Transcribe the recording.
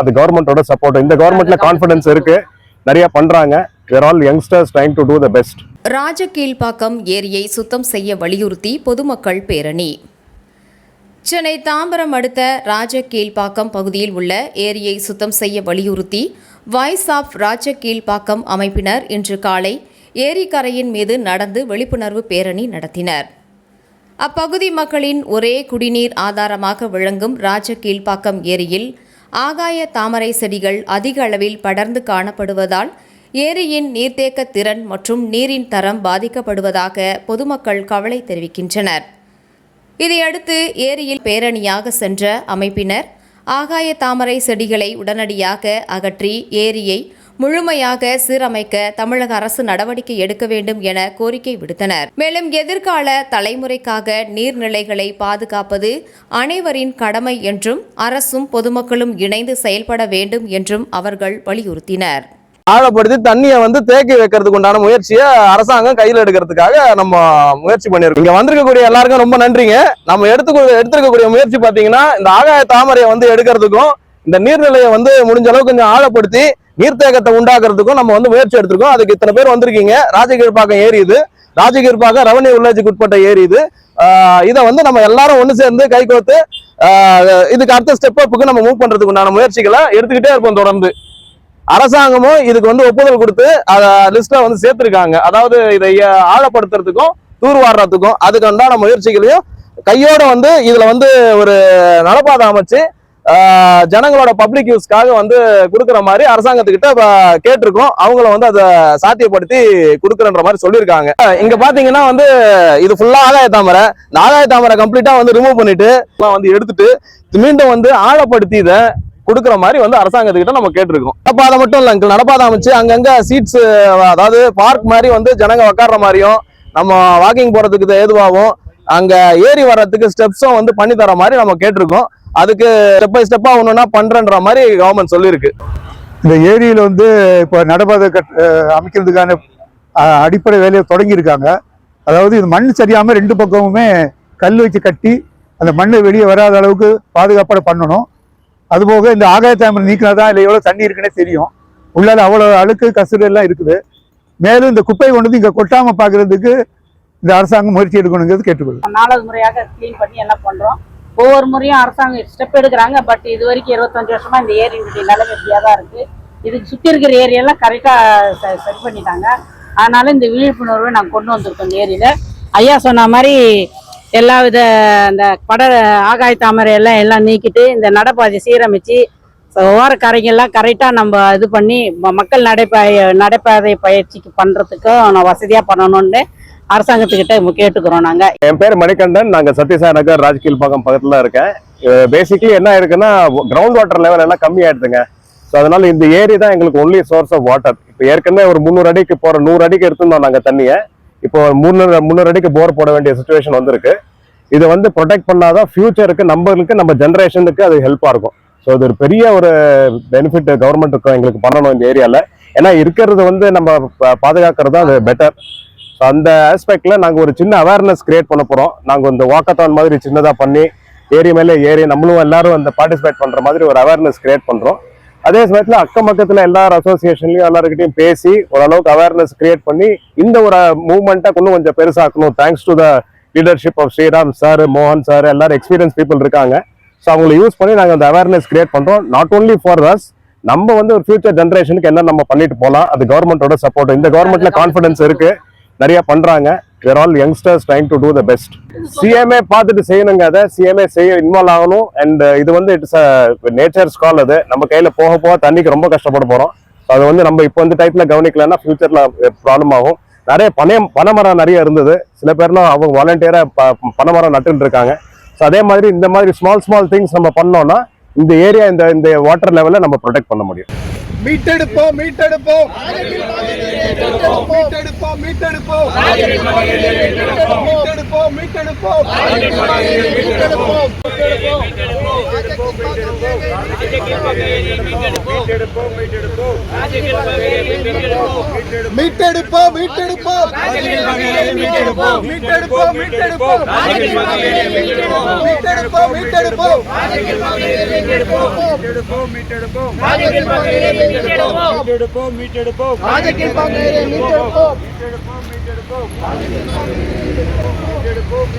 அது கவர்மெண்டோட சப்போர்ட். இந்த கவர்மெண்ட்ல கான்ஃபிடன்ஸ் இருக்கு, நிறைய பண்றாங்க. we are all youngsters trying to do the best. Rajakilpakkam ஏரியை சுத்தம் செய்ய வலியுறுத்தி பொதுமக்கள் பேரணி. சென்னை தாம்பரம் அடுத்த ராஜகீழ்ப்பாக்கம் பகுதியில் உள்ள ஏரியை சுத்தம் செய்ய வலியுறுத்தி வாய்ஸ் ஆஃப் ராஜகீழ்ப்பாக்கம் அமைப்பினர் இன்று காலை ஏரிக்கரையின் மீது நடந்து விழிப்புணர்வு பேரணி நடத்தினர். அப்பகுதி மக்களின் ஒரே குடிநீர் ஆதாரமாக விளங்கும் ராஜகீழ்ப்பாக்கம் ஏரியில் ஆகாய தாமரை செடிகள் அதிக அளவில் படர்ந்து காணப்படுவதால் ஏரியின் நீர்த்தேக்க திறன் மற்றும் நீரின் தரம் பாதிக்கப்படுவதாக பொதுமக்கள் கவலை தெரிவிக்கின்றனர். இதையடுத்து ஏரியில் பேரணியாக சென்ற அமைப்பினர் ஆகாய தாமரை செடிகளை உடனடியாக அகற்றி ஏரியை முழுமையாக சீரமைக்க தமிழக அரசு நடவடிக்கை எடுக்க வேண்டும் என கோரிக்கை விடுத்தனர். மேலும் எதிர்கால தலைமுறைக்காக நீர்நிலைகளை பாதுகாப்பது அனைவரின் கடமை என்றும் அரசும் பொதுமக்களும் இணைந்து செயல்பட வேண்டும் என்றும் அவர்கள் வலியுறுத்தினர். ஆழப்படுத்தி தண்ணியை தேக்கி வைக்கிறதுக்கு உண்டான முயற்சியை அரசாங்கம் கையில் எடுக்கிறதுக்காக நம்ம முயற்சி பண்ணியிருக்கோம். இங்க வந்திருக்கக்கூடிய எல்லாருக்கும் ரொம்ப நன்றிங்க. நம்ம எடுத்திருக்கக்கூடிய முயற்சி பாத்தீங்கன்னா இந்த ஆகாய தாமரையை எடுக்கிறதுக்கும் இந்த நீர்நிலையை முடிஞ்ச அளவுக்கு கொஞ்சம் ஆழப்படுத்தி நீர்த்தேக்கத்தை உண்டாக்குறதுக்கும் நம்ம முயற்சி எடுத்திருக்கோம். அதுக்கு இத்தனை பேர் வந்திருக்கீங்க. ராஜகீழ்ப்பாக்கம் ஏரி இது, ராஜகீழ்ப்பாக்கம் ரெவன்யூ வில்லேஜுக்கு உட்பட்ட ஏரி இது. இதை நம்ம எல்லாரும் ஒன்று சேர்ந்து கைகோத்து இதுக்கு அடுத்த ஸ்டெப் அப்புக்கு நம்ம மூவ் பண்றதுக்கு உண்டான முயற்சிகளை எடுத்துக்கிட்டே இருப்போம். தொடர்ந்து அரசாங்கமும் இதுக்கு ஒப்புதல் கொடுத்து அதை லிஸ்ட்ல சேர்த்திருக்காங்க. அதாவது இதை ஆழப்படுத்துறதுக்கும் தூர்வாடுறதுக்கும் அதுக்கு உண்டான முயற்சிகளையும் கையோட இதுல ஒரு நடப்பாதை அமைச்சு ஜனங்களோட பப்ளிக் யூஸ்க்காக கொடுக்குற மாதிரி அரசாங்கத்துக்கிட்ட கேட்டிருக்கோம். அவங்கள அதை சாத்தியப்படுத்தி கொடுக்குறன்ற மாதிரி சொல்லியிருக்காங்க. இங்க பாத்தீங்கன்னா இது ஃபுல்லா ஆகாய தாமரை. இந்த ஆகாய தாமரை கம்ப்ளீட்டா ரிமூவ் பண்ணிட்டு எடுத்துட்டு மீண்டும் ஆழப்படுத்தி இதை கொடுக்குற மாதிரி அரசாங்கத்துக்கிட்ட நம்ம கேட்டிருக்கோம். நடப்பாதை மட்டும் இல்ல, நடப்பாதை அமைச்சு அங்கங்க சீட்ஸ், அதாவது பார்க் மாதிரி ஜனங்க உட்கார்ற மாதிரியும் நம்ம வாக்கிங் போறதுக்கு ஏதுவாகவும் அங்க ஏறி வர்றதுக்கு ஸ்டெப்ஸும் பண்ணி தர மாதிரி நம்ம கேட்டிருக்கோம். அதுக்கு ஸ்டெப் பை ஸ்டெப்பா ஒண்ணுன்னா பண்றன்ற மாதிரி கவர்மெண்ட் சொல்லியிருக்கு. இந்த ஏரியில இப்போ நடப்பாதை அமைக்கிறதுக்கான அடிப்படை வேலையை தொடங்கியிருக்காங்க. அதாவது இது மண் சரியாம ரெண்டு பக்கமுமே கல் வச்சு கட்டி அந்த மண்ணை வெளியே வராத அளவுக்கு பாதுகாப்பாக பண்ணணும். அதுபோக இந்த ஆகாய தாமரை நீக்கினாதான் இல்லை எவ்வளவு தண்ணி இருக்குன்னே தெரியும். உள்ளால அவ்வளவு அழுக்கு கசுறு எல்லாம் இருக்குது. மேலும் இந்த குப்பை கொண்டு இங்க கொட்டாம பாக்குறதுக்கு இந்த அரசாங்கம் முயற்சி எடுக்கணுங்கிறது கேட்டுக்கொள்ளும். 4வது முறையாக கிளீன் பண்ணி எல்லாம் பண்றோம். ஒவ்வொரு முறையும் அரசாங்கம் ஸ்டெப் எடுக்கிறாங்க. பட் இது வரைக்கும் 25 வருஷமா இந்த ஏரியினுடைய நிலைமை இப்படியா தான் இருக்கு. இதுக்கு சுற்றி இருக்கிற ஏரியெல்லாம் கரெக்டா சரி பண்ணிட்டாங்க. அதனால இந்த விழிப்புணர்வை நாங்கள் கொண்டு வந்திருக்கோம். இந்த ஏரியில ஐயா சொன்ன மாதிரி எல்லா வித இந்த ஆகாய தாமரை எல்லாம் நீக்கிட்டு இந்த நடைபாதை சீரமைச்சு ஓரக்கரைங்கெல்லாம் கரெக்டாக நம்ம இது பண்ணி மக்கள் நடைபாதை பயிற்சிக்கு பண்ணுறதுக்கும் வசதியாக பண்ணணும்னு அரசாங்கத்துக்கிட்ட கேட்டுக்கிறோம். நாங்க என் பேர் மணிகண்டன். நாங்க சத்யசாய் நகர் ராஜகீழ்ப்பாக்கம் பக்கத்துல இருக்கேன். பேசிக்கலி என்ன இருக்குன்னா கிரவுண்ட் வாட்டர் லெவல் எல்லாம் கம்மி ஆயிடுதுங்க. ஸோ அதனால இந்த ஏரி தான் எங்களுக்கு ஒன்லி சோர்ஸ் ஆஃப் வாட்டர். இப்போ ஏற்கனவே ஒரு 300 அடிக்கு 100 அடிக்கு எடுத்துருந்தோம் நாங்க தண்ணியை. இப்போ 300 அடிக்கு போர் போட வேண்டிய சுச்சுவேஷன் வந்திருக்கு. இதை ப்ரொடெக்ட் பண்ணாதான் ஃபியூச்சருக்கு நம்ம ஜென்ரேஷனுக்கு அது ஹெல்ப்பா இருக்கும். ஸோ இது ஒரு பெரிய ஒரு பெனிஃபிட் கவர்மெண்ட்டுக்கு எங்களுக்கு பண்ணணும் இந்த ஏரியால. ஏன்னா இருக்கிறது நம்ம பாதுகாக்கிறது தான் அது பெட்டர். ஸோ அந்த ஆஸ்பெக்ட்ல நாங்கள் ஒரு சின்ன அவேர்னஸ் கிரியேட் பண்ண போறோம். நாங்கள் இந்த வாக்கத்தான் மாதிரி சின்னதாக பண்ணி ஏரி மேலே ஏரி நம்மளும் எல்லாரும் அந்த பார்ட்டிசிபேட் பண்ற மாதிரி ஒரு அவேர்னஸ் கிரியேட் பண்றோம். அதே சமயத்தில் அக்கம் பக்கத்தில் எல்லாரும் அசோசியேஷன்லையும் எல்லாருக்கிட்டையும் பேசி ஓரளவுக்கு அவேர்னஸ் கிரியேட் பண்ணி இந்த ஒரு மூவ்மெண்ட்டை இன்னும் கொஞ்சம் பெருசாக்கணும். Thanks to the leadership of Sriram sir, மோகன் சார், எல்லாரும் எக்ஸ்பீரியன்ஸ் பீப்புள் இருக்காங்க. ஸோ அவங்களை யூஸ் பண்ணி நாங்கள் அந்த அவேர்னஸ் கிரியேட் பண்றோம். நாட் ஓன்லி ஃபார் அஸ், நம்ம ஒரு ஃபியூச்சர் ஜென்ரேஷனுக்கு என்ன நம்ம பண்ணிட்டு போகலாம். அது கவர்மெண்டோட சப்போர்ட். இந்த கவர்மெண்ட்ல கான்ஃபிடன்ஸ் இருக்கு, நிறைய பண்றாங்க. we are all youngsters trying to do the best. CMA பார்த்துட்டு செய்யணுங்க. அதை CMA இன்வால்வ் ஆகணும். அண்ட் இது இட்ஸ் நேச்சர்ஸ் கால். அது நம்ம கையில போக போக தண்ணிக்கு ரொம்ப கஷ்டப்பட போறோம். அது நம்ம இப்போ டைப்ல கவனிக்கலன்னா ஃபியூச்சர்ல ப்ராப்ளம் ஆகும். நிறைய பனைமரம் நிறைய இருந்தது. சில பேர்லாம் அவங்க வாலண்டியரா பனைமரம் நட்டுட்டு இருக்காங்க. ஸோ அதே மாதிரி இந்த மாதிரி ஸ்மால் திங்ஸ் நம்ம பண்ணோம்னா இந்த ஏரியா இந்த வாட்டர் லெவலை நம்ம ப்ரொடெக்ட் பண்ண முடியும். மீட்டெடுப்போம் மீட்டெடுப்போம் மீட்டெடுப்போம் மீட்டெடுப்போம் மீட்டெடுப்போம் மீட்டெடுப்போம் மீட்டெடுப்போம் மீட்டெடுப்போம் மீட்டெடுப்போம் மீட்டெடுப்போம் மீட்டெடுப்போம் மீட்டெடுப்போம் மீட்டெடுப்போம்